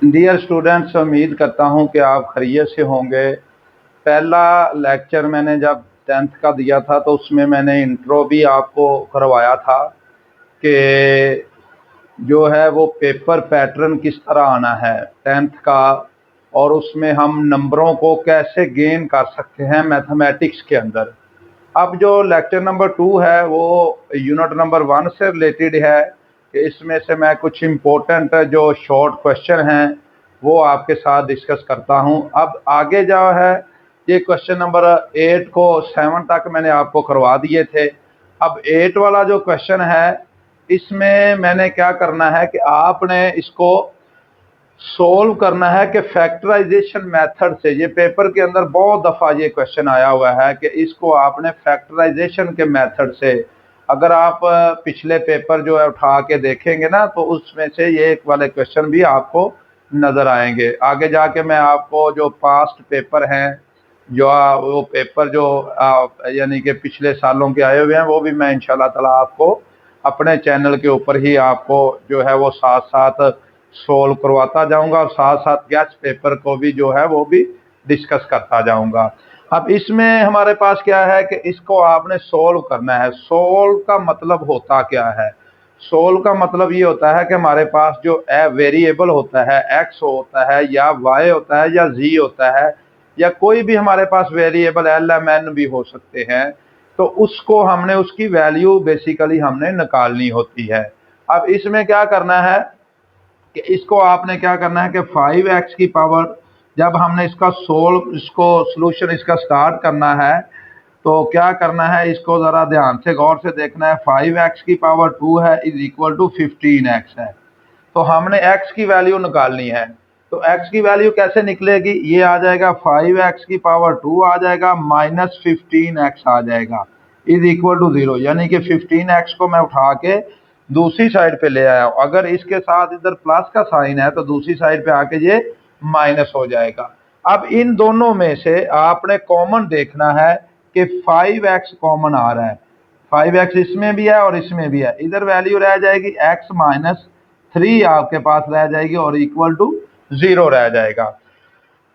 Dear students, उम्मीद करता हूं कि आप खैरियत से होंगे। पहला लेक्चर मैंने जब 10th का दिया था तो उसमें मैंने इंट्रो भी आपको करवाया था कि जो है वो पेपर पैटर्न किस तरह आना है 10th का, और उसमें हम नंबरों को कैसे गेन कर सकते हैं मैथमेटिक्स के अंदर। अब जो लेक्चर नंबर 2 है वो यूनिट नंबर 1 से रिलेटेड है कि इसमें से मैं कुछ इम्पोर्टेंट जो शॉर्ट क्वेश्चन हैं वो आपके साथ डिस्कस करता हूं। अब आगे जो है ये क्वेश्चन नंबर 8 को 7 तक मैंने आपको करवा दिए थे। अब 8 वाला जो क्वेश्चन है इसमें मैंने क्या करना है कि आपने इसको सोल्व करना है कि फैक्टराइजेशन मेथड से। ये पेपर के अंदर बहुत दफ़ा ये क्वेश्चन आया हुआ है कि इसको आपने फैक्टराइजेशन के मेथड से, अगर आप पिछले पेपर जो है उठा के देखेंगे ना तो उसमें से ये एक वाले क्वेश्चन भी आपको नज़र आएंगे। आगे जाके मैं आपको जो पास्ट पेपर हैं जो वो पेपर जो यानी कि पिछले सालों के आए हुए हैं वो भी मैं इंशाल्लाह ताला आपको अपने चैनल के ऊपर ही आपको जो है वो साथ साथ सोल्व करवाता जाऊंगा और साथ साथ गेस्ट पेपर को भी जो है वो भी डिस्कस करता जाऊंगा। अब इसमें हमारे पास क्या है कि इसको आपने सोल्व करना है। सोल्व का मतलब होता क्या है? सोल्व का मतलब ये होता है कि हमारे पास जो वेरिएबल होता है, एक्स होता है या वाई होता है या जी होता है या कोई भी हमारे पास वेरिएबल एल एम एन भी हो सकते हैं, तो उसको हमने उसकी वैल्यू बेसिकली हमने निकालनी होती है। अब इसमें क्या करना है कि इसको आपने क्या करना है कि 5x की पावर, जब हमने इसका सोल्यूशन इसका स्टार्ट करना है तो क्या करना है, इसको ज़रा ध्यान से गौर से देखना है। 5x की पावर 2 है इज इक्वल टू 15x है, तो हमने x की वैल्यू निकालनी है। तो x की वैल्यू कैसे निकलेगी? ये आ जाएगा 5x की पावर 2 आ जाएगा माइनस 15x आ जाएगा इज इक्वल टू 0, यानी कि 15x को मैं उठा के दूसरी साइड पे ले आया हूं। अगर इसके साथ इधर प्लस का साइन है तो दूसरी साइड पे आके ये माइनस हो जाएगा। अब इन दोनों में से आपने कॉमन देखना है कि 5x कॉमन आ रहा है। 5x इसमें भी है और इसमें भी है। इधर वैल्यू रह जाएगी x माइनस 3 आपके पास रह जाएगी और इक्वल टू 0 रह जाएगा।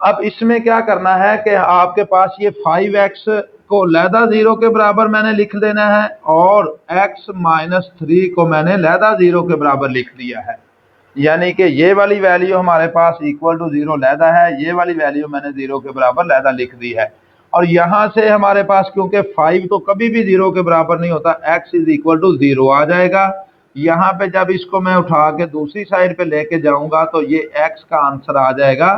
अब इसमें क्या करना है कि आपके पास ये 5x को लहदा 0 के बराबर मैंने लिख देना है और x माइनस 3 को मैंने लहदा 0 के बराबर लिख दिया है, यानी कि ये वाली वैल्यू हमारे पास इक्वल टू 0 लहदा है, ये वाली वैल्यू मैंने 0 के बराबर लहदा लिख दी है। और यहाँ से हमारे पास क्योंकि 5 तो कभी भी 0 के बराबर नहीं होता, x इज इक्वल टू 0 आ जाएगा। यहाँ पे जब इसको मैं उठा के दूसरी साइड पे लेके जाऊंगा तो ये x का आंसर आ जाएगा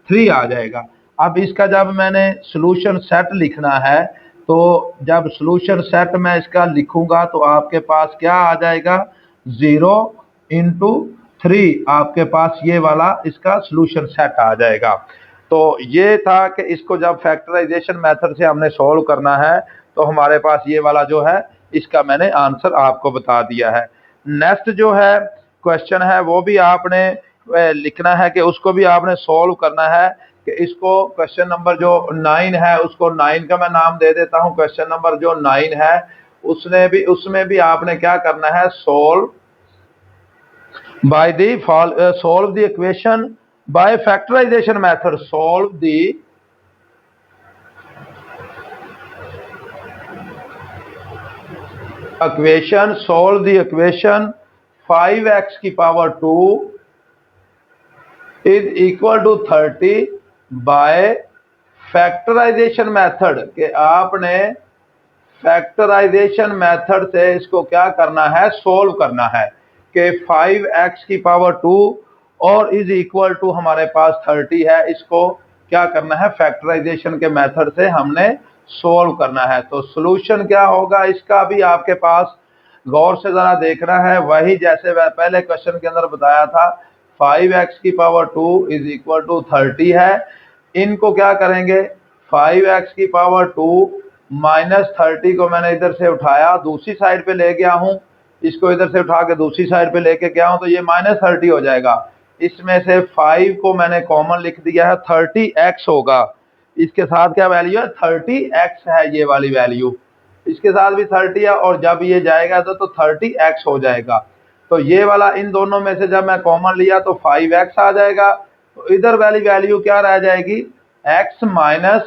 3 आ जाएगा। अब इसका जब मैंने सोल्यूशन सेट लिखना है तो जब सोल्यूशन सेट मैं इसका लिखूंगा तो आपके पास क्या आ जाएगा, 0 इंटू 3 आपके पास ये वाला इसका सोल्यूशन सेट आ जाएगा। तो ये था कि इसको जब फैक्टराइजेशन मेथड से हमने सॉल्व करना है तो हमारे पास ये वाला जो है इसका मैंने आंसर आपको बता दिया है। नेक्स्ट जो है क्वेश्चन है वो भी आपने लिखना है कि उसको भी आपने सॉल्व करना है कि इसको क्वेश्चन नंबर जो 9 है उसको 9 का मैं नाम दे देता हूं। क्वेश्चन नंबर जो 9 है उसमें भी आपने क्या करना है, solve by the solve the equation by factorization method. Solve the equation 5x की power 2 is equal to 30 by factorisation method के आपने फैक्टराइजेशन मेथड से इसको क्या करना है, सोल्व करना है कि 5x की पावर 2 और इज इक्वल टू हमारे पास 30 है। इसको क्या करना है, फैक्टराइजेशन के मेथड से हमने सोल्व करना है। तो सॉल्यूशन क्या होगा इसका भी आपके पास गौर से जरा देखना है। वही जैसे पहले क्वेश्चन के अंदर बताया था, 5x की पावर 2 इज इक्वल टू 30 है। इनको क्या करेंगे, 5x की पावर 2 माइनस 30 को मैंने इधर से उठाया दूसरी साइड पे ले गया हूं, इसको इधर से उठा के दूसरी साइड पे लेके गया हूं तो ये माइनस 30 हो जाएगा। इसमें से 5 को मैंने कॉमन लिख दिया है, 30x होगा। इसके साथ क्या वैल्यू है, 30x है ये वाली वैल्यू, इसके साथ भी 30 है और जब ये जाएगा तो 30x हो जाएगा। तो ये वाला इन दोनों में से जब मैं कॉमन लिया तो 5x आ जाएगा, तो इधर वाली वैल्यू क्या रह जाएगी, x माइनस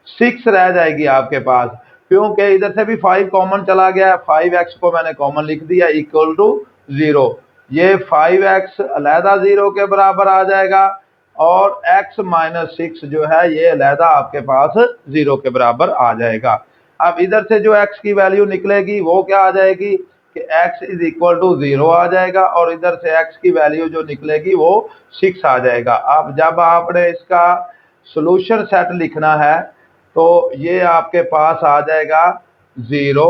6 रह जाएगी आपके पास, क्योंकि इधर से भी 5 कॉमन चला गया है, 5x को मैंने कॉमन लिख दिया इक्वल टू 0। ये 5x अलहदा 0 के बराबर आ जाएगा और x माइनस 6 जो है ये अलहदा आपके पास 0 के बराबर आ जाएगा। अब इधर से जो x की वैल्यू निकलेगी वो क्या आ जाएगी कि x इज इक्वल टू 0 आ जाएगा और इधर से x की वैल्यू जो निकलेगी वो 6 आ जाएगा। अब जब आपने इसका सॉल्यूशन सेट लिखना है तो ये आपके पास आ जाएगा 0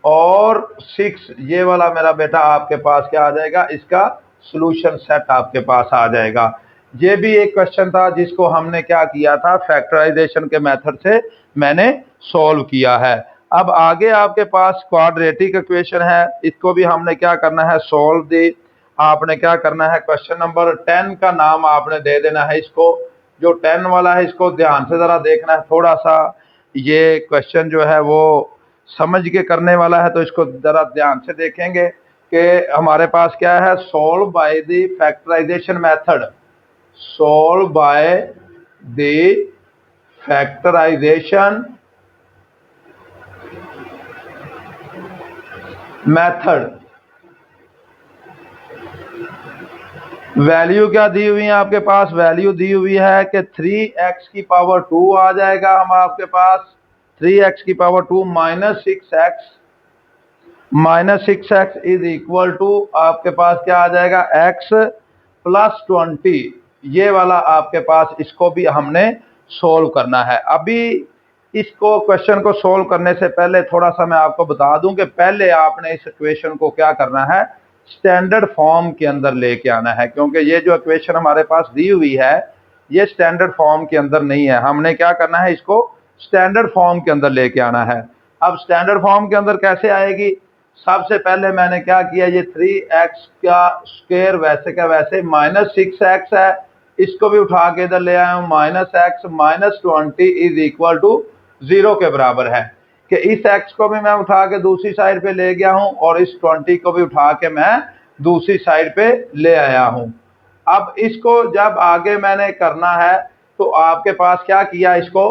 और 6, ये वाला मेरा बेटा आपके पास क्या आ जाएगा, इसका सॉल्यूशन सेट आपके पास आ जाएगा। ये भी एक क्वेश्चन था जिसको हमने क्या किया था, फैक्टराइजेशन के मेथड से मैंने सॉल्व किया है। अब आगे आपके पास क्वाड्रेटिक इक्वेशन है, इसको भी हमने क्या करना है, सॉल्व दी। आपने क्या करना है, क्वेश्चन नंबर 10 का नाम आपने दे देना है इसको। जो 10 वाला है इसको ध्यान से जरा देखना है, थोड़ा सा ये क्वेश्चन जो है वो समझ के करने वाला है, तो इसको जरा ध्यान से देखेंगे कि हमारे पास क्या है, solve by the factorisation method, solve by the factorisation method. Value क्या दी हुई है आपके पास, वैल्यू दी हुई है कि 3x की पावर 2 आ जाएगा हम आपके पास, 3x की power 2 minus 6x is equal to आपके पास क्या आ जाएगा, x प्लस 20। ये वाला आपके पास, इसको भी हमने सोल्व करना है। अभी इसको क्वेश्चन को सोल्व करने से पहले थोड़ा सा मैं आपको बता दूं कि पहले आपने इस इक्वेशन को क्या करना है, स्टैंडर्ड फॉर्म के अंदर लेके आना है, क्योंकि ये जो इक्वेशन हमारे पास दी हुई है ये स्टैंडर्ड फॉर्म के अंदर नहीं है। हमने क्या करना है, इसको स्टैंडर्ड फॉर्म के अंदर लेके आना है। अब स्टैंडर्ड फॉर्म के अंदर कैसे आएगी, सबसे पहले मैंने क्या किया, ये 3x का स्क्वायर वैसे का वैसे माइनस 6x है, इसको भी उठा के इधर ले आया हूं, minus x minus 20 is equal to 0 के बराबर है, कि इस x को भी मैं उठा के दूसरी साइड पे ले गया हूं और इस 20 को भी उठा के मैं दूसरी साइड पे ले आया हूं। अब इसको जब आगे मैंने करना है तो आपके पास क्या किया इसको,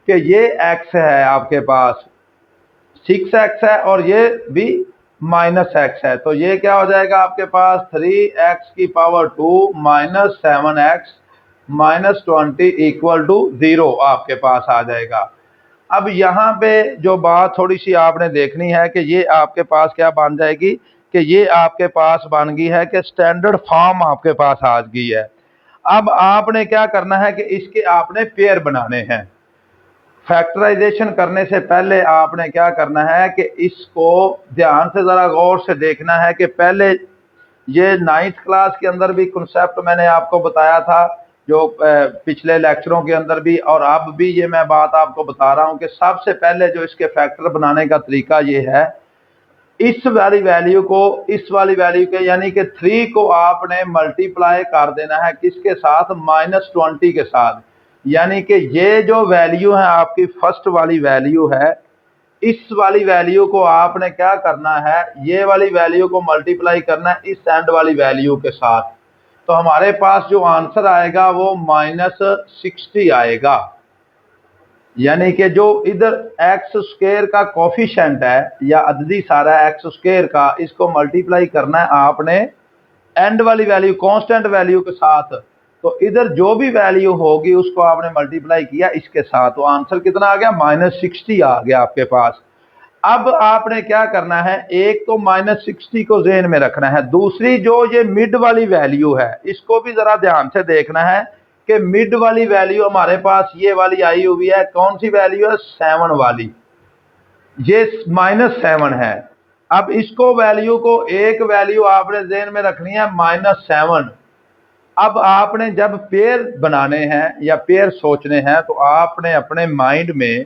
कि ये x है आपके पास 6x है और ये भी माइनस x है, तो ये क्या हो जाएगा आपके पास 3x की power 2 minus 7x minus 20 equal to 0 आपके पास आ जाएगा। अब यहाँ पे जो बात थोड़ी सी आपने देखनी है कि ये आपके पास क्या बन जाएगी, कि ये आपके पास बन गई है कि स्टैंडर्ड फॉर्म आपके पास आ गई है। अब आपने क्या करना है कि इसके आपने पेयर बनाने हैं। फैक्टराइजेशन करने से पहले आपने क्या करना है कि इसको ध्यान से जरा गौर से देखना है कि पहले ये 9th क्लास के अंदर भी कॉन्सेप्ट मैंने आपको बताया था, जो पिछले लेक्चरों के अंदर भी, और अब भी ये मैं बात आपको बता रहा हूं कि सबसे पहले जो इसके फैक्टर बनाने का तरीका ये है, इस वाली वैल्यू को इस वाली वैल्यू के यानी कि 3 को आपने मल्टीप्लाई कर देना है किसके साथ, माइनस 20 के साथ। यानी कि ये जो वैल्यू है आपकी फर्स्ट वाली वैल्यू है, इस वाली वैल्यू को आपने क्या करना है, ये वाली वैल्यू को मल्टीप्लाई करना है इस एंड वाली वैल्यू के साथ। तो हमारे पास जो आंसर आएगा वो माइनस 60 आएगा। यानी कि जो इधर एक्स स्क्वायर का कोफिशिएंट है या अददी सारा एक्स स्क्वायर का, इसको मल्टीप्लाई करना है आपने एंड वाली वैल्यू कांस्टेंट वैल्यू के साथ। तो इधर जो भी वैल्यू होगी उसको आपने मल्टीप्लाई किया इसके साथ, तो आंसर कितना आ गया, माइनस 60 आ गया आपके पास। अब आपने क्या करना है, एक तो माइनस 60 को ज़हन में रखना है, दूसरी जो ये मिड वाली वैल्यू है इसको भी जरा ध्यान से देखना है कि मिड वाली वैल्यू हमारे पास ये वाली आई हुई है, कौन सी वैल्यू है, 7 वाली, ये -7 है। अब इसको वैल्यू को एक वैल्यू आपने ज़हन में रखनी है -7। अब आपने जब पेयर बनाने हैं या पेयर सोचने हैं तो आपने अपने माइंड में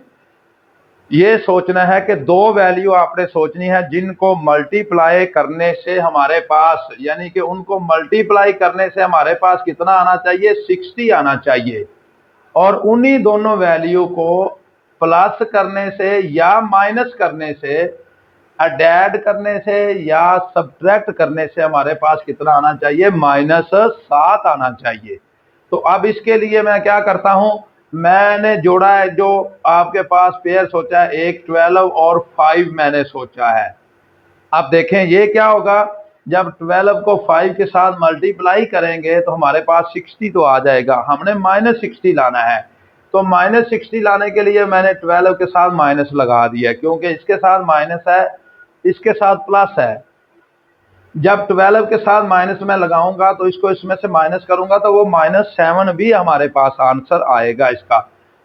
ये सोचना है कि दो वैल्यू आपने सोचनी है जिनको मल्टीप्लाई करने से हमारे पास, यानी कि उनको मल्टीप्लाई करने से हमारे पास कितना आना चाहिए, 60 आना चाहिए। और उन्हीं दोनों वैल्यू को प्लस करने से या माइनस करने से, ऐड करने से या सब्ट्रैक्ट करने से हमारे पास कितना आना चाहिए, -7 आना चाहिए। तो अब इसके लिए मैं क्या करता हूं, मैंने जोड़ा है जो आपके पास पेयर सोचा है, एक 12 और 5 मैंने सोचा है। अब देखें ये क्या होगा, जब 12 को 5 के साथ मल्टीप्लाई करेंगे तो हमारे पास 60 तो आ जाएगा। हमने -60 लाना है, तो -60 लाने के लिए मैंने 12 के साथ माइनस लगा दिया, क्योंकि इसके साथ माइनस है, इसके साथ प्लस है। जब 12 के साथ माइनस में लगाऊंगा तो इसको इसमें से माइनस करूंगा तो वो -7 भी हमारे पास आंसर आएगा इसका।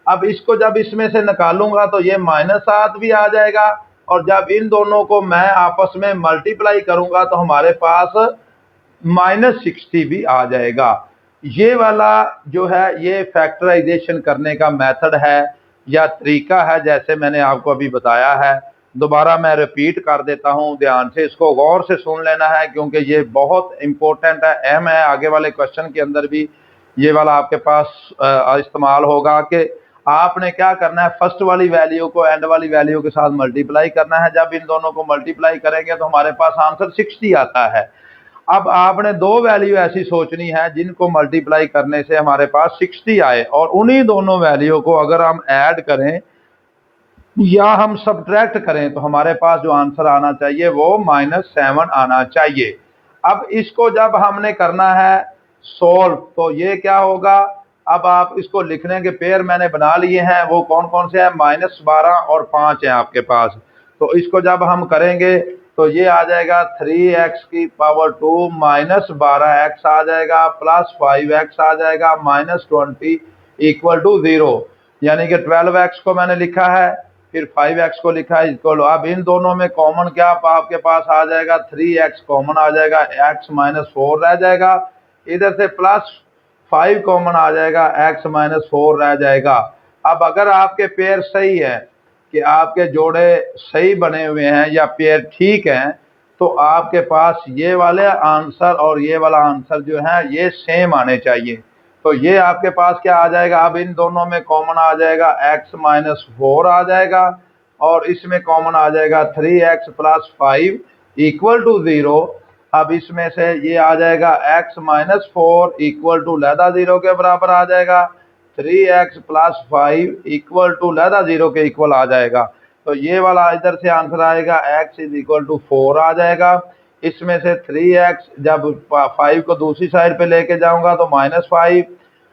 अब इसको जब इसमें से निकालूंगा तो ये -7 भी आ जाएगा, और जब इन दोनों को मैं आपस में मल्टीप्लाई करूंगा तो हमारे पास -60 भी आ जाएगा। ये वाला जो है ये फैक्टराइजेशन करने का मेथड है या तरीका है, जैसे मैंने आपको अभी बताया है। दोबारा मैं रिपीट कर देता हूं, ध्यान से इसको गौर से सुन लेना है, क्योंकि ये बहुत इंपॉर्टेंट है, अहम है। आगे वाले क्वेश्चन के अंदर भी ये वाला आपके पास इस्तेमाल होगा कि आपने क्या करना है, फर्स्ट वाली वैल्यू को एंड वाली वैल्यू के साथ मल्टीप्लाई करना है। जब इन दोनों को मल्टीप्लाई करेंगे तो हमारे पास आंसर 60 आता है। अब आपने दो वैल्यू ऐसी सोचनी है जिनको मल्टीप्लाई करने से हमारे पास 60 आए, और उन्हीं दोनों वैल्यू को अगर हम ऐड करें या हम सब्ट्रैक्ट करें तो हमारे पास जो आंसर आना चाहिए वो -7 आना चाहिए। अब इसको जब हमने करना है सोल्व, तो ये क्या होगा, अब आप इसको लिखने के पेयर मैंने बना लिए हैं, वो कौन कौन से हैं, -12 और 5 है आपके पास। तो इसको जब हम करेंगे तो ये आ जाएगा 3x की पावर 2 -12x आ जाएगा, प्लस 5x आ जाएगा, -20 = 0। यानी कि 12x को मैंने लिखा है, फिर 5x को लिखा है इक्वल। अब इन दोनों में कॉमन क्या आपके पास आ जाएगा, 3x कॉमन आ जाएगा, x -4 रह जाएगा, इधर से +5 कॉमन आ जाएगा, x -4 रह जाएगा। अब अगर आपके पेयर सही है कि आपके जोड़े सही बने हुए हैं या पेयर ठीक हैं, तो आपके पास ये वाले आंसर और ये वाला आंसर जो है ये सेम आने चाहिए। तो ये आपके पास क्या आ जाएगा, अब इन दोनों में कॉमन आ जाएगा, x -4 आ जाएगा, और इसमें कॉमन आ जाएगा 3x + 5 = 0। अब इसमें से ये आ जाएगा x -4 = लहदा 0 के बराबर आ जाएगा, 3x + 5 = 0 के इक्वल आ जाएगा। तो ये वाला इधर से आंसर आएगा, x = 4 आ जाएगा। इसमें से 3x जब 5 को दूसरी साइड पे लेके जाऊंगा तो -5,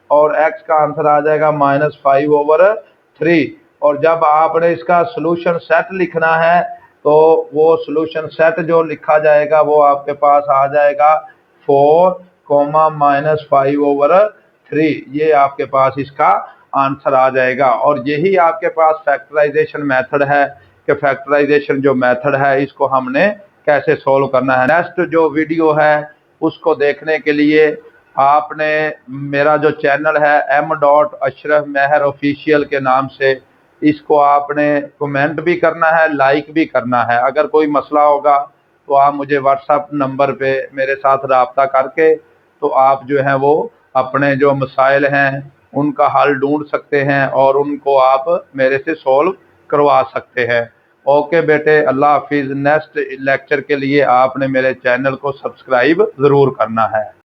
और x का आंसर आ जाएगा -5/3। और जब आपने इसका सोल्यूशन सेट लिखना है तो वो सोल्यूशन सेट जो लिखा जाएगा वो आपके पास आ जाएगा 4, -5/3। ये आपके पास इसका आंसर आ जाएगा। और यही आपके पास फैक्टराइजेशन मेथड है कि फैक्टराइजेशन जो मेथड है इसको हमने कैसे सोल्व करना है। नेक्स्ट जो वीडियो है उसको देखने के लिए आपने मेरा जो चैनल है M.अशरफ मेहर ऑफिशियल के नाम से, इसको आपने कमेंट भी करना है, लाइक भी करना है। अगर कोई मसला होगा तो आप मुझे व्हाट्सएप नंबर पे मेरे साथ रब्ता करके तो आप जो है वो अपने जो मसाइल हैं उनका हल ढूंढ सकते हैं और उनको आप मेरे से सॉल्व करवा सकते हैं। ओके बेटे, अल्लाह हाफिज़। नेक्स्ट लेक्चर के लिए आपने मेरे चैनल को सब्सक्राइब ज़रूर करना है।